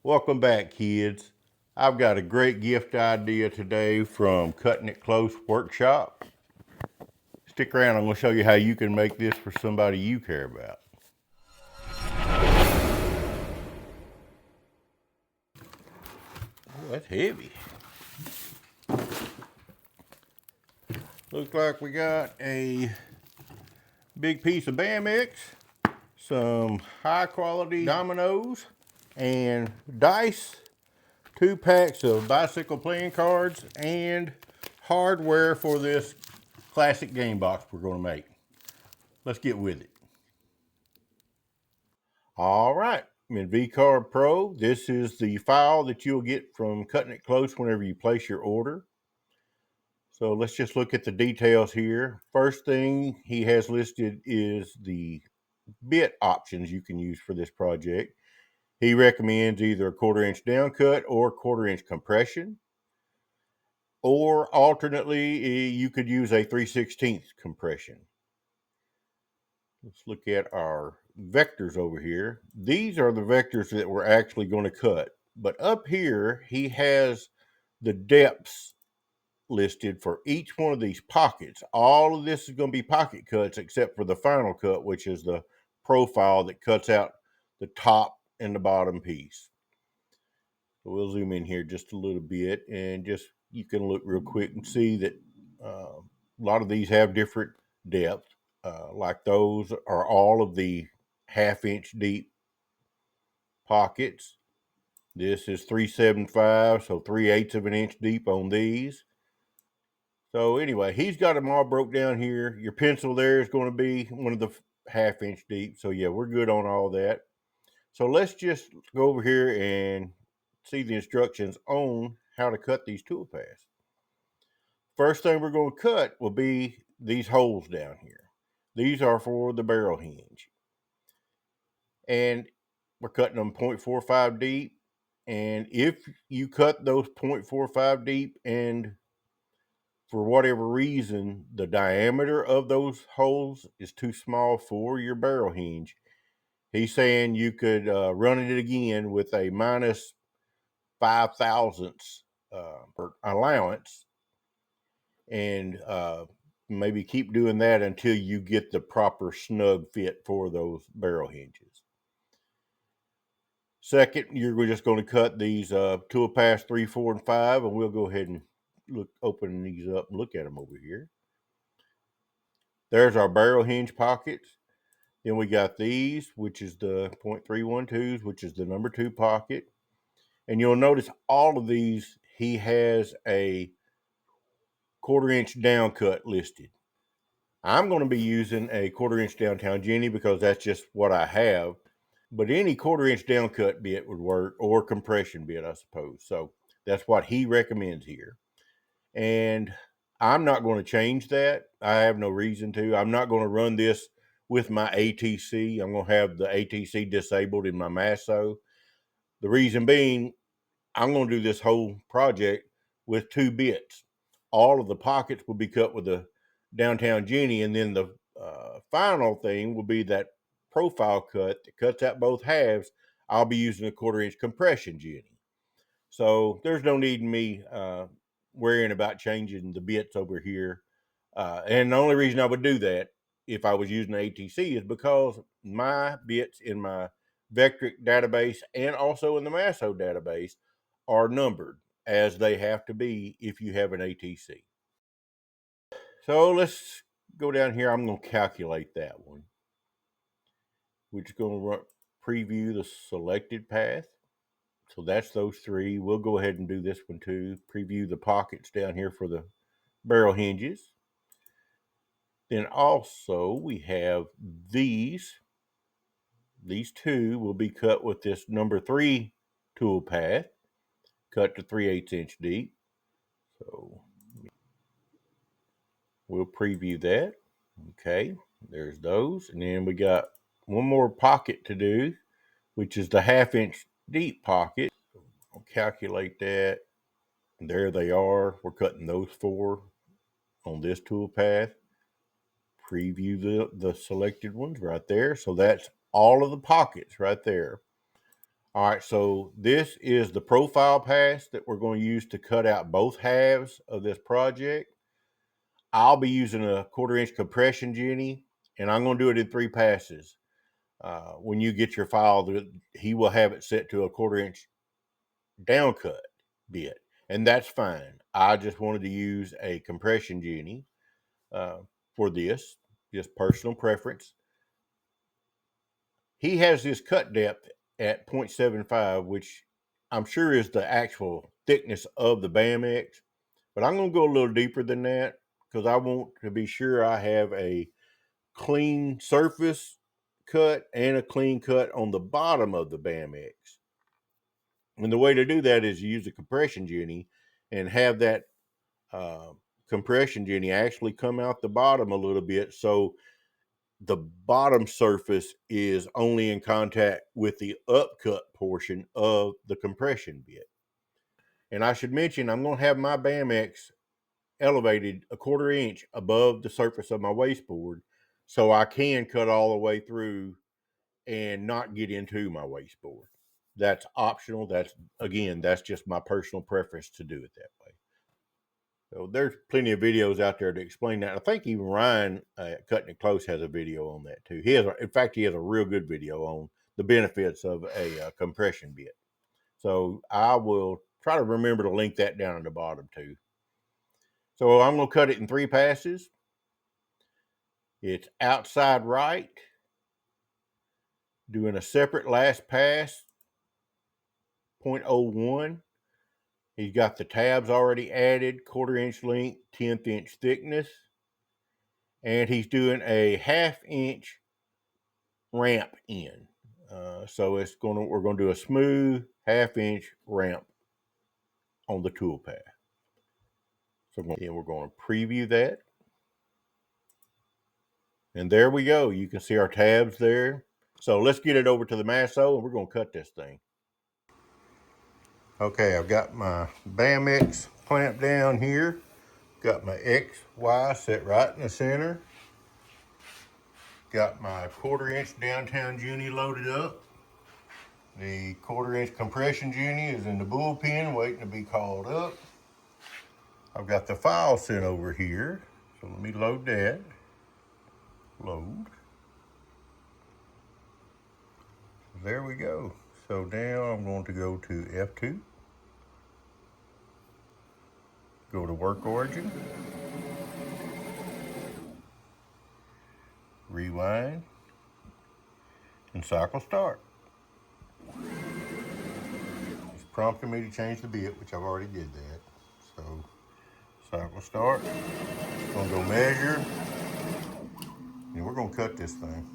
Welcome back, kids. I've got a great gift idea today from Cutting It Close Workshop. Stick around, I'm going to show you how you can make this for somebody you care about. Oh, that's heavy. Looks like we got a big piece of Bamex, some high quality dominoes, and dice, 2 packs of bicycle playing cards, and hardware for this classic game box we're going to make. Let's get with it. All right, in VCarve Pro, this is the file that you'll get from Cutting It Close whenever you place your order. So let's just look at the details here. First thing he has listed is the bit options you can use for this project. He recommends either a 1/4 inch down cut or 1/4 inch compression, or alternately, you could use a 3/16 compression. Let's look at our vectors over here. These are the vectors that we're actually going to cut. But up here, he has the depths listed for each one of these pockets. All of this is going to be pocket cuts except for the final cut, which is the profile that cuts out the top and the bottom piece. So we'll zoom in here just a little bit, and just you can look real quick and see that a lot of these have different depth. Like those are all of the 1/2 inch deep pockets. This is 375, so 3/8 of an inch deep on these. So anyway, he's got them all broke down here. Your pencil there is going to be one of the 1/2 inch deep. So yeah, we're good on all that. So let's just go over here and see the instructions on how to cut these tool paths. First thing we're going to cut will be these holes down here. These are for the barrel hinge. And we're cutting them 0.45 deep. And if you cut those 0.45 deep and for whatever reason the diameter of those holes is too small for your barrel hinge, he's saying you could run it again with a minus 5 thousandths per allowance, and maybe keep doing that until you get the proper snug fit for those barrel hinges. Second, you're just going to cut these tool paths 3, 4, and 5, and we'll go ahead and open these up and look at them over here. There's our barrel hinge pockets. Then we got these, which is the 0.312s, which is the number 2 pocket. And you'll notice all of these, he has a 1/4 inch down cut listed. I'm going to be using a 1/4 inch downtown Jenny because that's just what I have. But any 1/4 inch down cut bit would work, or compression bit, I suppose. So that's what he recommends here. And I'm not going to change that. I have no reason to. I'm not going to run this with my ATC. I'm going to have the ATC disabled in my Masso. The reason being, I'm going to do this whole project with 2 bits. All of the pockets will be cut with a downtown Jenny, and then the final thing will be that profile cut that cuts out both halves. I'll be using a 1/4 inch compression Jenny. So there's no need in me worrying about changing the bits over here. And the only reason I would do that if I was using ATC is because my bits in my Vectric database and also in the Masso database are numbered as they have to be if you have an ATC. So let's go down here. I'm going to calculate that one. We're just going to preview the selected path. So that's those 3. We'll go ahead and do this one too. Preview the pockets down here for the barrel hinges. Then also we have these. These 2 will be cut with this number 3 tool path, cut to 3/8 inch deep. So we'll preview that. Okay, there's those. And then we got one more pocket to do, which is the 1/2 inch deep pocket. I'll calculate that. There they are. We're cutting those 4 on this tool path. Preview the selected ones right there. So that's all of the pockets right there. All right, so this is the profile pass that we're going to use to cut out both halves of this project. I'll be using a 1/4-inch compression Jenny, and I'm going to do it in 3 passes. When you get your file, he will have it set to a 1/4-inch down cut bit, and that's fine. I just wanted to use a compression Jenny for this, just personal preference. He has this cut depth at 0.75, which I'm sure is the actual thickness of the BAMX, but I'm going to go a little deeper than that because I want to be sure I have a clean surface cut and a clean cut on the bottom of the BAMX. And the way to do that is use a compression Jenny and have that compression Jenny actually come out the bottom a little bit, so the bottom surface is only in contact with the upcut portion of the compression bit. And I should mention, I'm going to have my BAMX elevated a 1/4 inch above the surface of my wasteboard, so I can cut all the way through and not get into my wasteboard. That's optional. That's just my personal preference to do it that way. So there's plenty of videos out there to explain that. I think even Ryan Cutting It Close has a video on that too. In fact, he has a real good video on the benefits of a compression bit. So I will try to remember to link that down in the bottom too. So I'm going to cut it in 3 passes. It's outside right, doing a separate last pass, 0.01. He's got the tabs already added, 1/4 inch length, 1/10 inch thickness. And he's doing a 1/2 inch ramp in. So we're going to do a smooth 1/2 inch ramp on the toolpath. So we're going to preview that. And there we go. You can see our tabs there. So let's get it over to the Masso and we're going to cut this thing. Okay, I've got my BAMX clamped down here. Got my X, Y set right in the center. Got my 1/4 inch downtown Jenny loaded up. The 1/4 inch compression Jenny is in the bullpen waiting to be called up. I've got the file sent over here. So let me load that. Load. There we go. So now I'm going to go to F2. Go to work origin. Rewind. And cycle start. It's prompting me to change the bit, which I've already did that. So cycle start. Gonna go measure. And we're gonna cut this thing.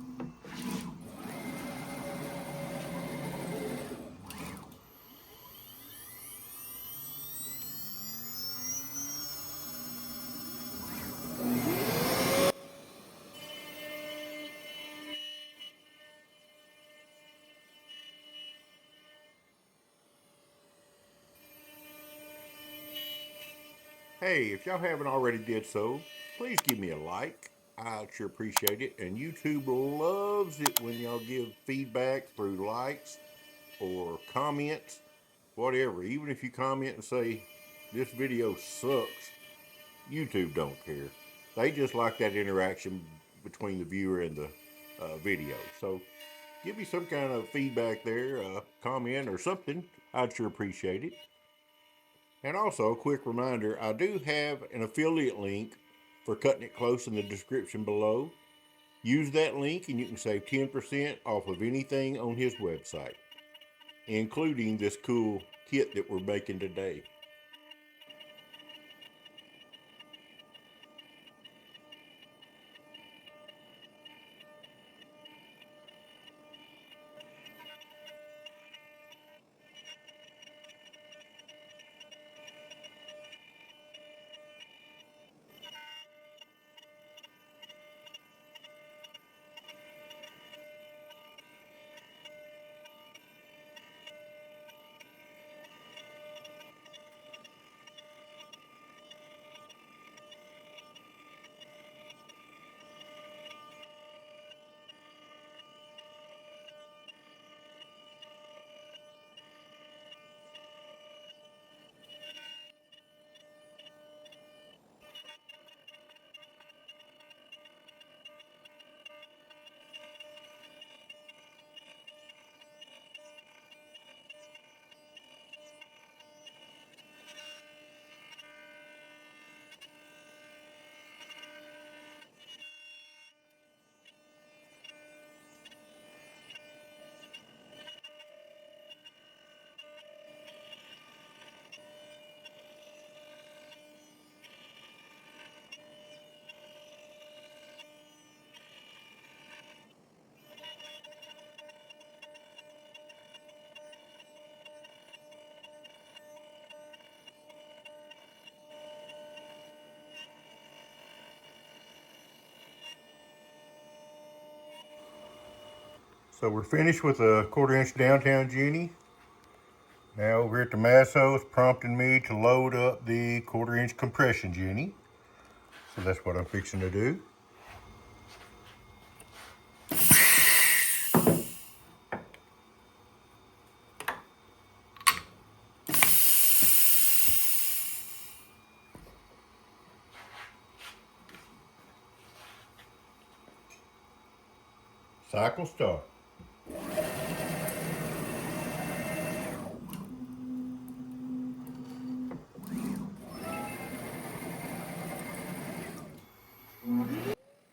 Hey, if y'all haven't already did so, please give me a like. I'd sure appreciate it. And YouTube loves it when y'all give feedback through likes or comments, whatever. Even if you comment and say, this video sucks, YouTube don't care. They just like that interaction between the viewer and the video. So give me some kind of feedback there, comment or something. I'd sure appreciate it. And also, a quick reminder, I do have an affiliate link for Cutting It Close in the description below. Use that link and you can save 10% off of anything on his website, including this cool kit that we're making today. So we're finished with a 1/4 inch downtown Jenny. Now over at the Masso, it's prompting me to load up the 1/4 inch compression Jenny. So that's what I'm fixing to do. Cycle start.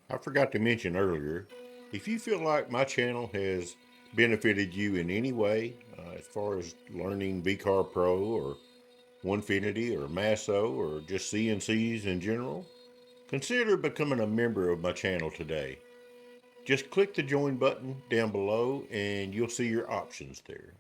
I forgot to mention earlier, if you feel like my channel has benefited you in any way, as far as learning VCarve Pro or Onefinity or Masso or just CNCs in general, consider becoming a member of my channel today. Just click the join button down below and you'll see your options there.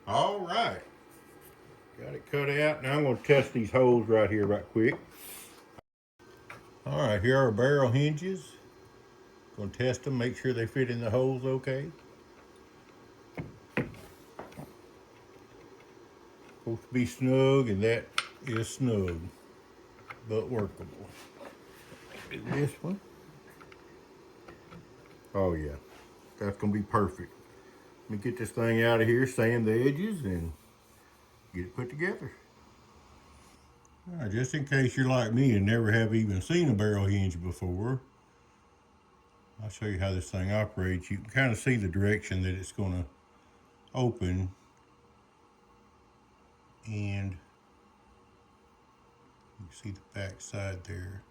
All right, got it cut out. Now I'm going to test these holes right here right quick. All right, here are our barrel hinges. Going to test them, make sure they fit in the holes okay. Supposed to be snug, and that is snug, but workable. Do this one. Oh yeah, that's going to be perfect. Let me get this thing out of here, sand the edges, and get it put together. All right, just in case you're like me and never have even seen a barrel hinge before, I'll show you how this thing operates. You can kind of see the direction that it's going to open, and you see the back side there.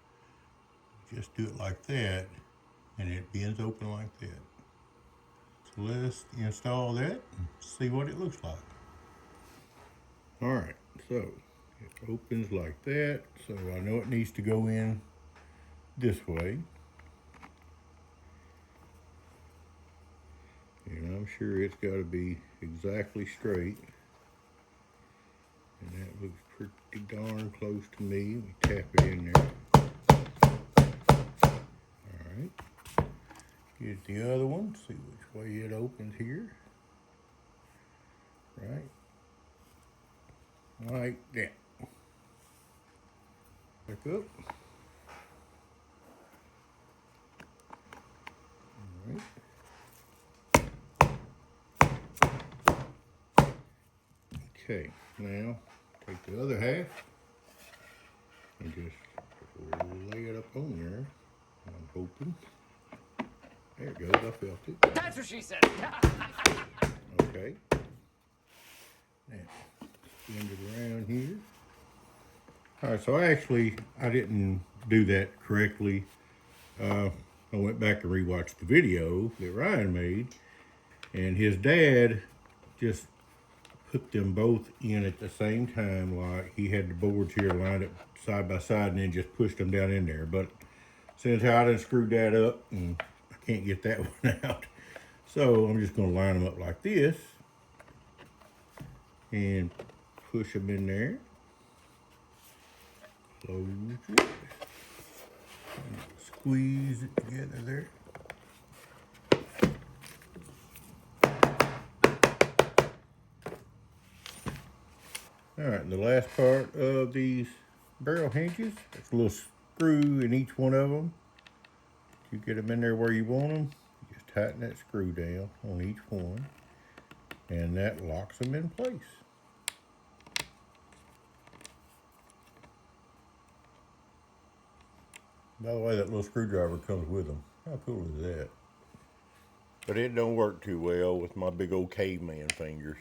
Just do it like that, and it bends open like that. So let's install that and see what it looks like. All right, so it opens like that, so I know it needs to go in this way. And I'm sure it's got to be exactly straight. And that looks pretty darn close to me. We tap it in there. All right. Get the other one, see which way it opens here. Right. Like that. Back up. All right. Okay, now take the other half and just lay it up on there. I'm hoping. There it goes, I felt it. That's what she said. Okay. Now, spin it around here. All right, so I didn't do that correctly. I went back and rewatched the video that Ryan made, and his dad just put them both in at the same time, like he had the boards here lined up side by side and then just pushed them down in there. But since I done screwed that up and I can't get that one out, so I'm just going to line them up like this and push them in there. Close it. Squeeze it together there. All right, and the last part of these barrel hinges, there's a little screw in each one of them. You get them in there where you want them, you just tighten that screw down on each one, and that locks them in place. By the way, that little screwdriver comes with them. How cool is that? But it don't work too well with my big old caveman fingers.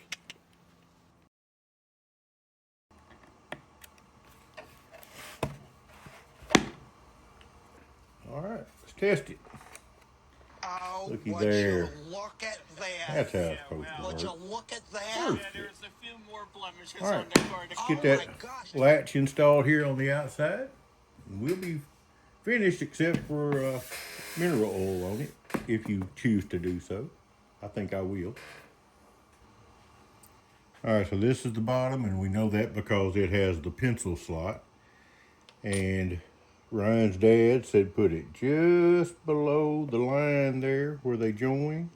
All right, let's test it. Oh, Looky would there. you look at That's how it's supposed to work. Would you look at that? Perfect. Yeah, there's a few more blemishes All right, on the card. let's get that latch installed here on the outside. We'll be finished except for mineral oil on it, if you choose to do so. I think I will. All right, so this is the bottom, and we know that because it has the pencil slot. And Ryan's dad said put it just below the line there where they join.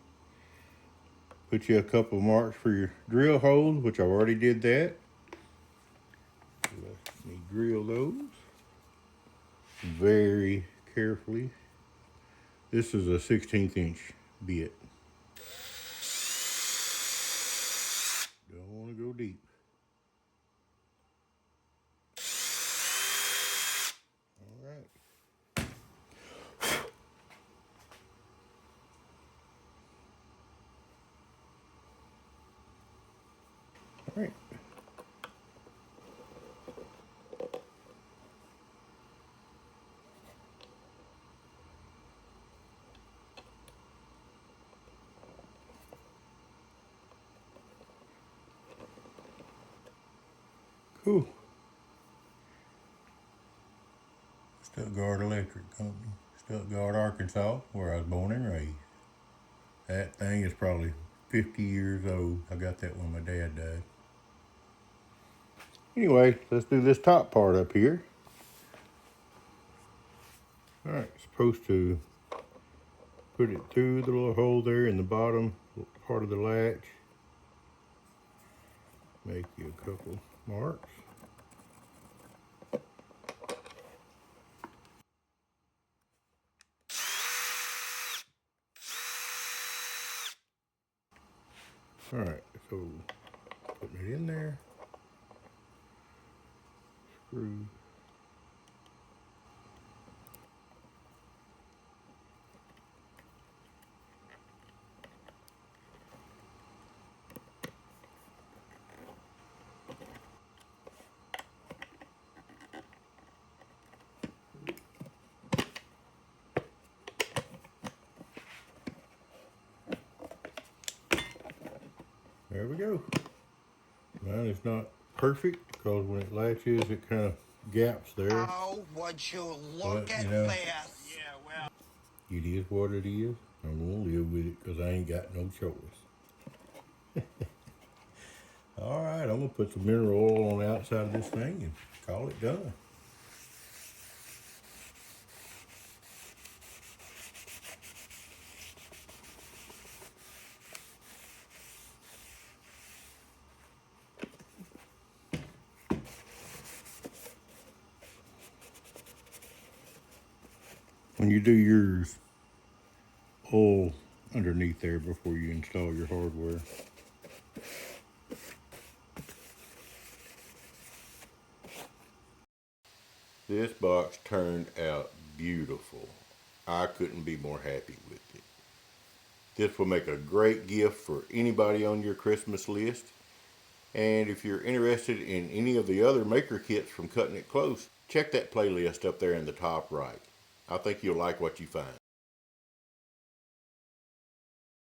Put you a couple marks for your drill holes, which I already did that. Let me drill those very carefully. This is a 1/16 inch bit. Don't want to go deep. All right. All right. Cool. Stuttgart Electric Company, Stuttgart, Arkansas, where I was born and raised. That thing is probably 50 years old. I got that when my dad died. Anyway, let's do this top part up here. All right, supposed to put it through the little hole there in the bottom part of the latch. Make you a couple marks. All right, so putting it in there. Screw. There we go. Mine is not perfect because when it latches, it kind of gaps there. Oh, would you look at this? Yeah, well. It is what it is. I'm going to live with it because I ain't got no choice. All right, I'm going to put some mineral oil on the outside of this thing and call it done. When you do yours, oil underneath there before you install your hardware. This box turned out beautiful. I couldn't be more happy with it. This will make a great gift for anybody on your Christmas list. And if you're interested in any of the other maker kits from Cutting It Close, check that playlist up there in the top right. I think you'll like what you find.